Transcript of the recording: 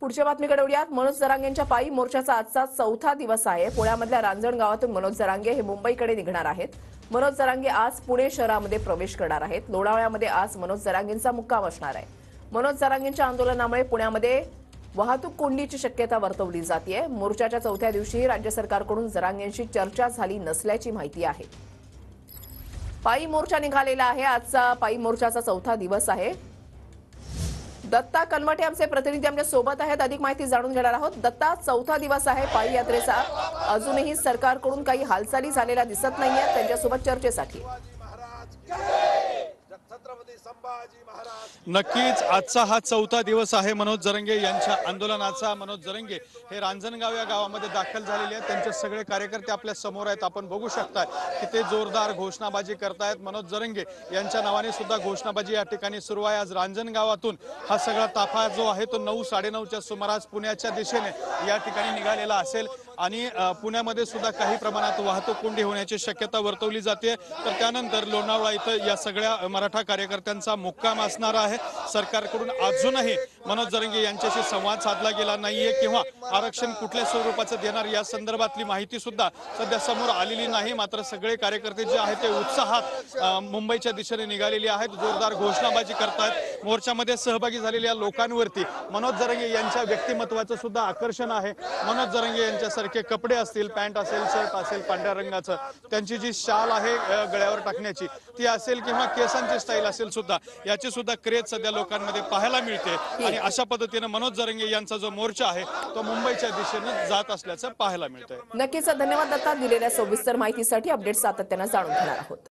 पुढच्या बातमीकडे वळूयात। मनोज जरांगेंच्या पायी मोर्चाचा आजचा चौथा दिवस आहे। पुण्यामधल्या रांजण गावातून मनोज जरांगे हे मुंबईकडे निघणार आहेत। मनोज जरांगे आज पुणे शहरामध्ये प्रवेश करणार आहेत। लोणावळ्यामध्ये आज मनोज जरांगेंचा मुक्काम असणार आहे। मनोज जरांगेंच्या आंदोलनामुळे पुण्यामध्ये वाहतूक कोंडीची शक्यता वर्तवली जाते। मोर्चाच्या चौथ्या दिवशी राज्य सरकारकडून जरांगेंशी चर्चा झाली नसल्याची माहिती आहे। पायी मोर्चा निघालेला आहे। आजचा पायी मोर्चाचा चौथा दिवस आहे। दत्ता कनमटे आमचे प्रतिनिधी आमच्या सोबत आहेत। अधिक माहिती जाणून घेणार आहोत। दत्ता, चौथा दिवस आहे पायी यात्रेचा। अजूनही सरकारकडून काही हालचाली झालेल्या दिसत नाहीयेत त्यांच्यासोबत चर्चेसाठी। नक्कीच आजचा हा चौथा दिवस आहे मनोज जरांगे यांच्या आंदोलनाचा। मनोज जरांगे हे रांजणगाव या गावामध्ये दाखल झालेले आहेत। त्यांचे सगळे कार्यकर्ते आपल्या समोर आहेत। आपण बघू शकता की ते जोरदार घोषणाबाजी करतायत। मनोज जरांगे यांच्या नावाने सुद्धा घोषणाबाजी या ठिकाणी सुरू आहे। आज रांजणगावातून हा सगळा ताफा जो आहे तो 9-9:30च्या सुमारास पुण्याच्या दिशेने या ठिकाणी निघालेला असेल आणि पुण्यामध्ये सुद्धा काही प्रमाणात वाहतूक कोंडी होण्याची शक्यता वर्तवली जाते। तर त्यानंतर लोणावळा इथं या सगळ्या मराठा कार्यकर्त्यांचा मुक्काम असणार आहे। सरकारकडून अजूनही मनोज जरांगे यांच्याशी संवाद साधला गेला नाहीये किंवा आरक्षण कुठल्या स्वरूपाचं देणार या संदर्भातली माहिती सुद्धा सध्या समोर आलेली नाही। मात्र सगळे कार्यकर्ते जे आहेत ते उत्साहात मुंबईच्या दिशेने निघालेले आहेत। जोरदार घोषणाबाजी करतायत। मोर्चामध्ये सहभागी झालेल्या लोकांवरती मनोज जरांगे यांच्या व्यक्तिमत्वाचं सुद्धा आकर्षण आहे। मनोज जरांगे यांच्यासारखे कपडे असतील, पॅन्ट असेल, शर्ट असेल पांढऱ्या रंगाचं, त्यांची जी शाल आहे गळ्यावर टाकण्याची ती असेल किंवा केसांची स्टाईल असेल सुद्धा, याची सुद्धा क्रेज सध्या लोकांमध्ये पाहायला मिळते। आणि अशा पद्धतीने मनोज जरांगे यांचा जो मोर्चा आहे तो मुंबईच्या दिशेने जात असल्याचं पाहायला मिळतंय। नक्कीच धन्यवाद दत्ता, दिलेल्या सविस्तर माहितीसाठी। अपडेट सातत्याने जाणून घेणार आहोत।